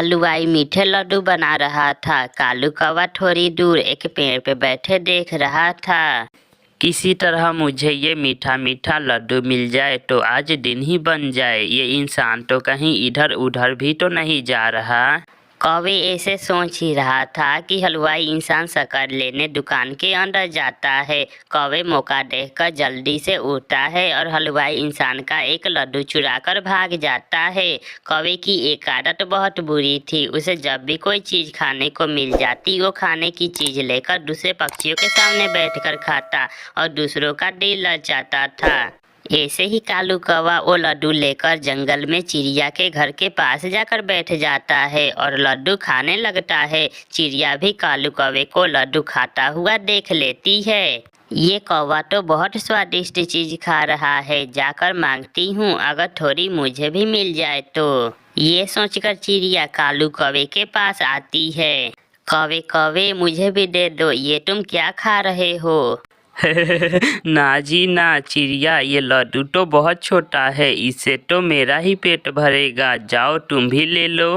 हलवाई मीठे लड्डू बना रहा था। कालू कौवा थोड़ी दूर एक पेड़ पे बैठे देख रहा था। किसी तरह मुझे ये मीठा मीठा लड्डू मिल जाए तो आज दिन ही बन जाए। ये इंसान तो कहीं इधर उधर भी तो नहीं जा रहा। कौवे ऐसे सोच ही रहा था कि हलवाई इंसान शक्कर लेने दुकान के अंदर जाता है। कौवे मौका देखकर जल्दी से उड़ता है और हलवाई इंसान का एक लड्डू चुराकर भाग जाता है। कौवे की एक आदत बहुत बुरी थी। उसे जब भी कोई चीज खाने को मिल जाती वो खाने की चीज लेकर दूसरे पक्षियों के सामने बैठकर खाता और दूसरों का दिल ललचाता था। ऐसे ही कालू कौवा वो लड्डू लेकर जंगल में चिड़िया के घर के पास जाकर बैठ जाता है और लड्डू खाने लगता है। चिड़िया भी कालू कौवे को लड्डू खाता हुआ देख लेती है। ये कौवा तो बहुत स्वादिष्ट चीज खा रहा है, जाकर मांगती हूँ अगर थोड़ी मुझे भी मिल जाए तो। ये सोचकर चिड़िया कालू कौवे के पास आती है। कौवे कौवे मुझे भी दे दो, ये तुम क्या खा रहे हो? ना जी ना चिड़िया, ये लड्डू तो बहुत छोटा है, इससे तो मेरा ही पेट भरेगा। जाओ तुम भी ले लो।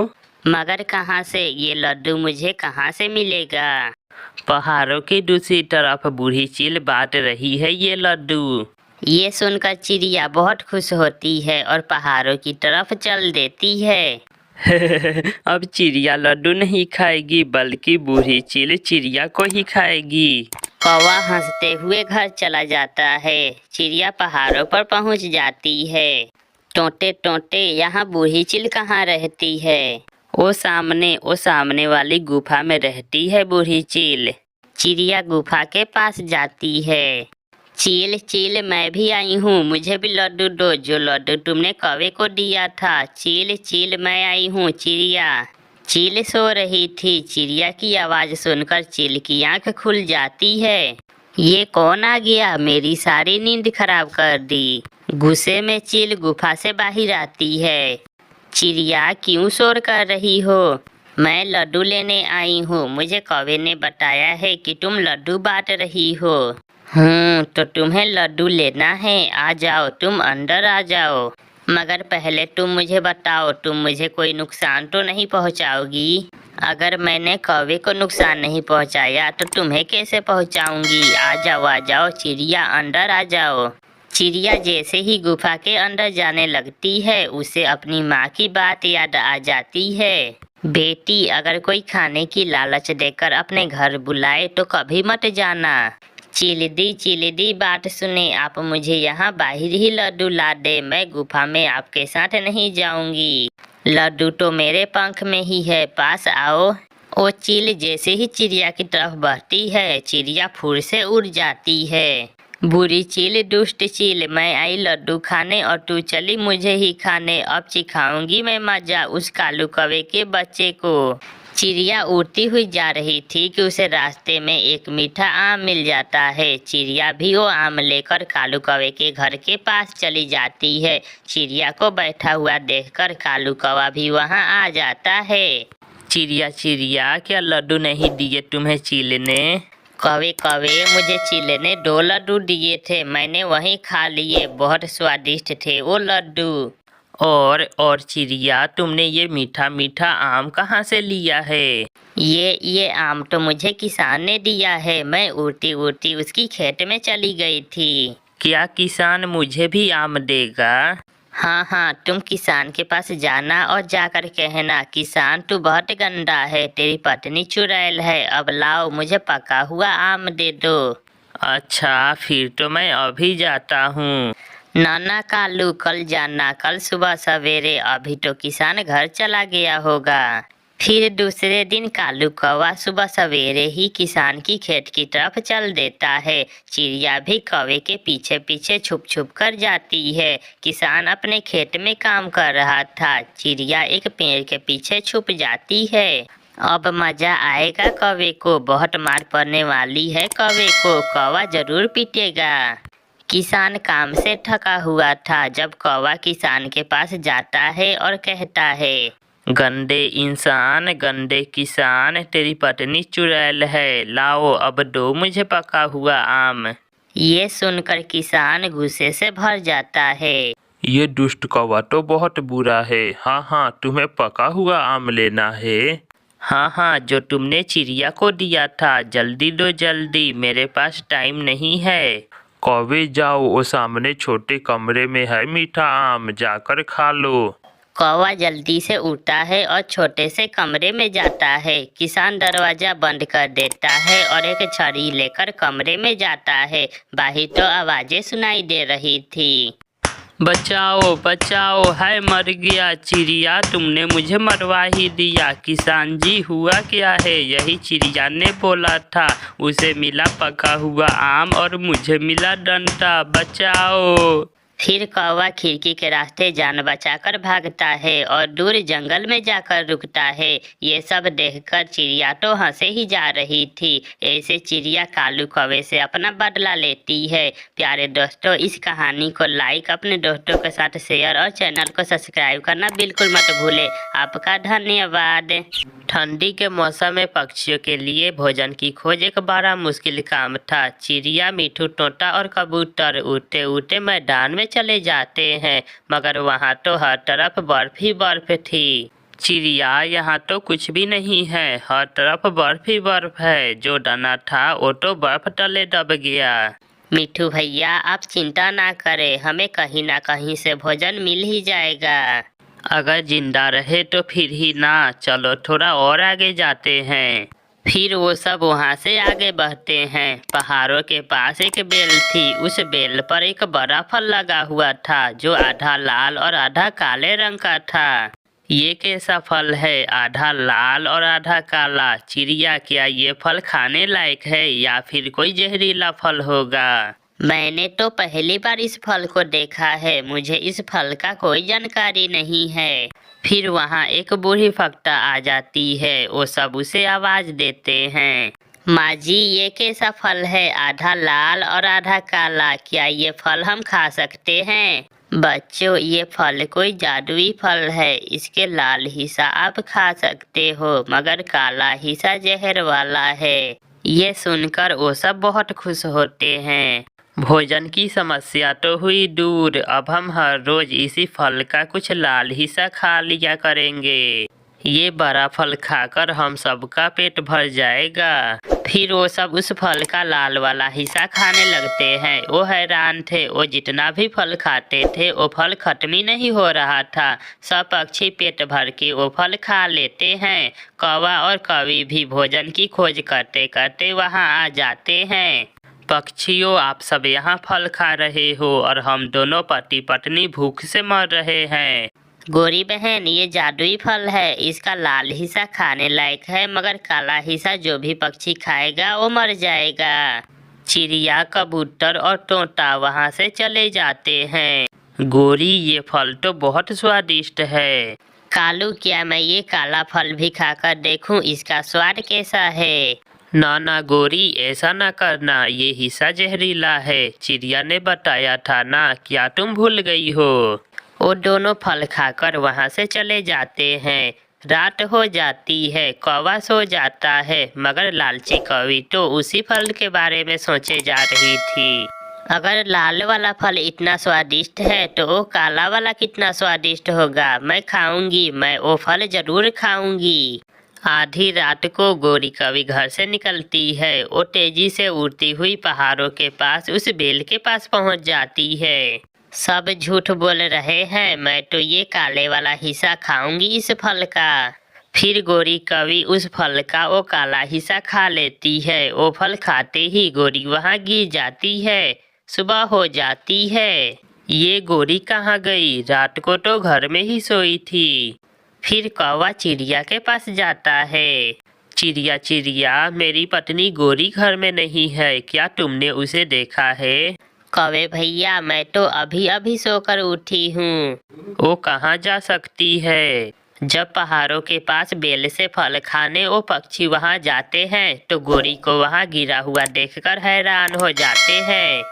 मगर कहाँ से? ये लड्डू मुझे कहाँ से मिलेगा? पहाड़ों की दूसरी तरफ बूढ़ी चील बांट रही है ये लड्डू। ये सुनकर चिड़िया बहुत खुश होती है और पहाड़ों की तरफ चल देती है। अब चिड़िया लड्डू नहीं खाएगी बल्कि बूढ़ी चील चिड़िया को ही खाएगी। कौवा हंसते हुए घर चला जाता है। चिड़िया पहाड़ों पर पहुंच जाती है। टोंटे टोंटे, यहाँ बूढ़ी चील कहाँ रहती है? वो सामने वाली गुफा में रहती है बूढ़ी चील। चिड़िया गुफा के पास जाती है। चील चील, मैं भी आई हूँ, मुझे भी लड्डू दो, जो लड्डू तुमने कौवे को दिया था। चील चील, मैं आई हूँ। चिड़िया चील सो रही थी। चिड़िया की आवाज़ सुनकर चील की आंख खुल जाती है। ये कौन आ गया? मेरी सारी नींद खराब कर दी। गुस्से में चील गुफा से बाहर आती है। चिड़िया क्यों शोर कर रही हो? मैं लड्डू लेने आई हूँ। मुझे कौवे ने बताया है कि तुम लड्डू बांट रही हो। तो तुम्हें लड्डू लेना है? आ जाओ, तुम अंदर आ जाओ। मगर पहले तुम मुझे बताओ, तुम मुझे कोई नुकसान तो नहीं पहुंचाओगी? अगर मैंने कौवे को नुकसान नहीं पहुंचाया तो तुम्हें कैसे पहुंचाऊंगी? आ जाओ चिड़िया, अंदर आ जाओ। चिड़िया जैसे ही गुफा के अंदर जाने लगती है उसे अपनी माँ की बात याद आ जाती है। बेटी, अगर कोई खाने की लालच देकर अपने घर बुलाए तो कभी मत जाना। चिलदी बात सुने, आप मुझे यहाँ बाहर ही लड्डू ला दे, मैं गुफा में आपके साथ नहीं जाऊंगी। लड्डू तो मेरे पंख में ही है, पास आओ। वो चील जैसे ही चिड़िया की तरफ बढ़ती है चिड़िया फुर से उड़ जाती है। बुरी चील, दुष्ट चील, मैं आई लड्डू खाने और तू चली मुझे ही खाने। अब सिखाऊंगी मैं मजा उस कालू कौवे के बच्चे को। चिड़िया उड़ती हुई जा रही थी कि उसे रास्ते में एक मीठा आम मिल जाता है। चिड़िया भी वो आम लेकर कालू कौवे के घर के पास चली जाती है। चिड़िया को बैठा हुआ देखकर कालू कौवा भी वहां आ जाता है। चिड़िया चिड़िया, क्या लड्डू नहीं दिए तुम्हें चील ने? कौवे कौवे, मुझे चील ने 2 लड्डू दिए थे, मैंने वहीं खा लिए, बहुत स्वादिष्ट थे वो लड्डू। और चिड़िया, तुमने ये मीठा मीठा आम कहाँ से लिया है? ये आम तो मुझे किसान ने दिया है, मैं उड़ती उड़ती उसकी खेत में चली गई थी। क्या किसान मुझे भी आम देगा? हाँ, तुम किसान के पास जाना और जाकर कहना, किसान तू बहुत गंदा है, तेरी पत्नी चुड़ैल है, अब लाओ मुझे पका हुआ आम दे दो। अच्छा, फिर तो मैं अभी जाता हूँ। नाना कालू, कल जाना, कल सुबह सवेरे, अभी तो किसान घर चला गया होगा। फिर दूसरे दिन कालू कौवा सुबह सवेरे ही किसान की खेत की तरफ चल देता है। चिड़िया भी कौवे के पीछे पीछे छुप छुप कर जाती है। किसान अपने खेत में काम कर रहा था। चिड़िया एक पेड़ के पीछे छुप जाती है। अब मजा आएगा कौवे को, बहुत मार पड़ने वाली है कौवे को, कौवा जरूर पीटेगा। किसान काम से थका हुआ था जब कौवा किसान के पास जाता है और कहता है, गंदे इंसान, गंदे किसान, तेरी पत्नी चुड़ैल है, लाओ अब दो मुझे पका हुआ आम। ये सुनकर किसान गुस्से से भर जाता है। ये दुष्ट कौवा तो बहुत बुरा है। हाँ हाँ, तुम्हें पका हुआ आम लेना है। हाँ हाँ, जो तुमने चिड़िया को दिया था, जल्दी दो जल्दी, मेरे पास टाइम नहीं है। कौवे जाओ, वो सामने छोटे कमरे में है मीठा आम, जाकर खा लो। कौवा जल्दी से उठता है और छोटे से कमरे में जाता है। किसान दरवाजा बंद कर देता है और एक छड़ी लेकर कमरे में जाता है। बाहर तो आवाजें सुनाई दे रही थी। बचाओ बचाओ, है मर गया चिड़िया, तुमने मुझे मरवा ही दिया। किसान जी, हुआ क्या है? यही चिड़िया ने बोला था, उसे मिला पका हुआ आम और मुझे मिला डंडा, बचाओ। फिर कौवा खिड़की के रास्ते जान बचाकर भागता है और दूर जंगल में जाकर रुकता है। ये सब देखकर चिड़िया तो हंसे ही जा रही थी। ऐसे चिड़िया कालू कौवे से अपना बदला लेती है। प्यारे दोस्तों, इस कहानी को लाइक, अपने दोस्तों के साथ शेयर और चैनल को सब्सक्राइब करना बिल्कुल मत भूले। आपका धन्यवाद। ठंडी के मौसम में पक्षियों के लिए भोजन की खोज एक बड़ा मुश्किल काम था। चिड़िया, मिठू, तोता और कबूतर उड़ते उड़ते मैदान में चले जाते हैं, मगर वहाँ तो हर तरफ बर्फ ही बर्फ थी। चिड़िया, यहाँ तो कुछ भी नहीं है, हर तरफ बर्फ ही बर्फ है। जो दाना था वो तो बर्फ तले दब गया। मिठू भैया, आप चिंता ना करें, हमें कहीं ना कहीं से भोजन मिल ही जाएगा। अगर जिंदा रहे तो फिर ही ना, चलो थोड़ा और आगे जाते हैं। फिर वो सब वहाँ से आगे बढ़ते हैं। पहाड़ों के पास एक बेल थी। उस बेल पर एक बड़ा फल लगा हुआ था, जो आधा लाल और आधा काले रंग का था। ये कैसा फल है, आधा लाल और आधा काला? चिड़िया, क्या ये फल खाने लायक है या फिर कोई जहरीला फल होगा? मैंने तो पहली बार इस फल को देखा है, मुझे इस फल का कोई जानकारी नहीं है। फिर वहाँ एक बूढ़ी फक्ता आ जाती है। वो सब उसे आवाज देते हैं, माँ जी, ये कैसा फल है, आधा लाल और आधा काला? क्या ये फल हम खा सकते हैं? बच्चों, ये फल कोई जादुई फल है। इसके लाल हिस्सा आप खा सकते हो, मगर काला हिस्सा जहर वाला है। ये सुनकर वो सब बहुत खुश होते हैं। भोजन की समस्या तो हुई दूर, अब हम हर रोज इसी फल का कुछ लाल हिस्सा खा लिया करेंगे। ये बड़ा फल खाकर हम सबका पेट भर जाएगा। फिर वो सब उस फल का लाल वाला हिस्सा खाने लगते हैं। वो हैरान थे, वो जितना भी फल खाते थे वो फल खत्म ही नहीं हो रहा था। सब पक्षी पेट भर के वो फल खा लेते हैं। कौवा और कौवी भी भोजन की खोज करते करते वहाँ आ जाते हैं। पक्षियों, आप सब यहाँ फल खा रहे हो और हम दोनों पति पत्नी भूख से मर रहे हैं। गोरी बहन, ये जादुई फल है। इसका लाल हिस्सा खाने लायक है, मगर काला हिस्सा जो भी पक्षी खाएगा वो मर जाएगा। चिड़िया, कबूतर और तोता वहाँ से चले जाते हैं। गोरी, ये फल तो बहुत स्वादिष्ट है। कालू, क्या मैं ये काला फल भी खाकर देखूं, इसका स्वाद कैसा है? ना ना गोरी, ऐसा ना करना, ये हिस्सा जहरीला है। चिड़िया ने बताया था ना, क्या तुम भूल गई हो? वो दोनों फल खाकर वहाँ से चले जाते हैं। रात हो जाती है, कौवा सो जाता है, मगर लालची कौवी तो उसी फल के बारे में सोचे जा रही थी। अगर लाल वाला फल इतना स्वादिष्ट है तो वो काला वाला कितना स्वादिष्ट होगा। मैं खाऊंगी, मैं वो फल जरूर खाऊंगी। आधी रात को गोरी कौवी घर से निकलती है। वो तेजी से उड़ती हुई पहाड़ों के पास उस बेल के पास पहुंच जाती है। सब झूठ बोल रहे हैं, मैं तो ये काले वाला हिस्सा खाऊंगी इस फल का। फिर गोरी कौवी उस फल का वो काला हिस्सा खा लेती है। वो फल खाते ही गोरी वहाँ गिर जाती है। सुबह हो जाती है। ये गोरी कहाँ गई? रात को तो घर में ही सोई थी। फिर कौवा चिड़िया के पास जाता है। चिड़िया चिड़िया, मेरी पत्नी गोरी घर में नहीं है, क्या तुमने उसे देखा है? कौवे भैया, मैं तो अभी अभी सोकर उठी हूँ। वो कहाँ जा सकती है? जब पहाड़ों के पास बेल से फल खाने वो पक्षी वहाँ जाते हैं तो गोरी को वहाँ गिरा हुआ देखकर हैरान हो जाते हैं।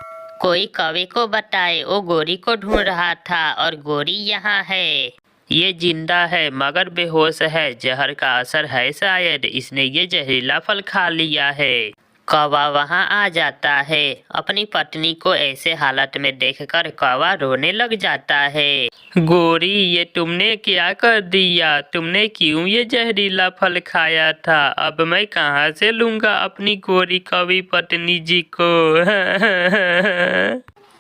कोई कौवे को बताए, वो गोरी को ढूंढ रहा था और गोरी यहाँ है। ये जिंदा है मगर बेहोश है, जहर का असर है शायद, इसने ये जहरीला फल खा लिया है। कौवा वहां आ जाता है। अपनी पत्नी को ऐसे हालत में देखकर कौवा रोने लग जाता है। गोरी, ये तुमने क्या कर दिया? तुमने क्यों ये जहरीला फल खाया था? अब मैं कहाँ से लूँगा अपनी गोरी कवि पत्नी जी को?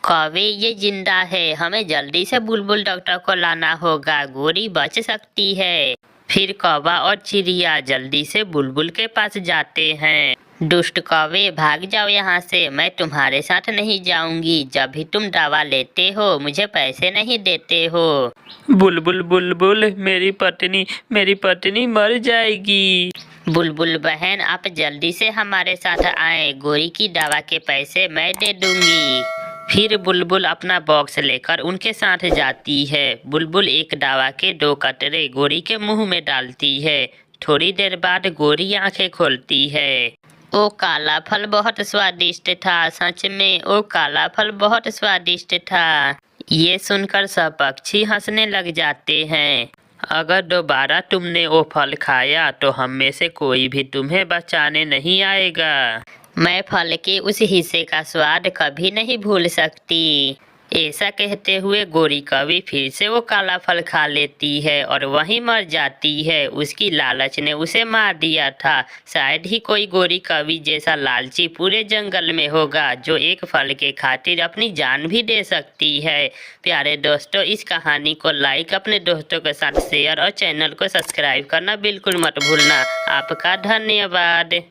कौवे, ये जिंदा है, हमें जल्दी से बुलबुल डॉक्टर को लाना होगा, गोरी बच सकती है। फिर कौवा और चिड़िया जल्दी से बुलबुल के पास जाते हैं। दुष्ट कौवे, भाग जाओ यहाँ से, मैं तुम्हारे साथ नहीं जाऊंगी। जब भी तुम दवा लेते हो मुझे पैसे नहीं देते हो। बुलबुल बुलबुल, मेरी पत्नी मर जाएगी। बुलबुल बहन, आप जल्दी से हमारे साथ आए, गोरी की दवा के पैसे मैं दे दूंगी। फिर बुलबुल अपना बॉक्स लेकर उनके साथ जाती है। बुलबुल एक दवा के 2 कतरे गोरी के मुंह में डालती है। थोड़ी देर बाद गोरी आंखें खोलती है। ओ काला फल बहुत स्वादिष्ट था, सच में ओ काला फल बहुत स्वादिष्ट था। ये सुनकर सब पक्षी हंसने लग जाते हैं। अगर दोबारा तुमने वो फल खाया तो हम में से कोई भी तुम्हें बचाने नहीं आएगा। मैं फल के उस हिस्से का स्वाद कभी नहीं भूल सकती। ऐसा कहते हुए गोरी कवि फिर से वो काला फल खा लेती है और वहीं मर जाती है। उसकी लालच ने उसे मार दिया था। शायद ही कोई गोरी कवि जैसा लालची पूरे जंगल में होगा जो एक फल के खातिर अपनी जान भी दे सकती है। प्यारे दोस्तों, इस कहानी को लाइक, अपने दोस्तों के साथ शेयर और चैनल को सब्सक्राइब करना बिल्कुल मत भूलना। आपका धन्यवाद।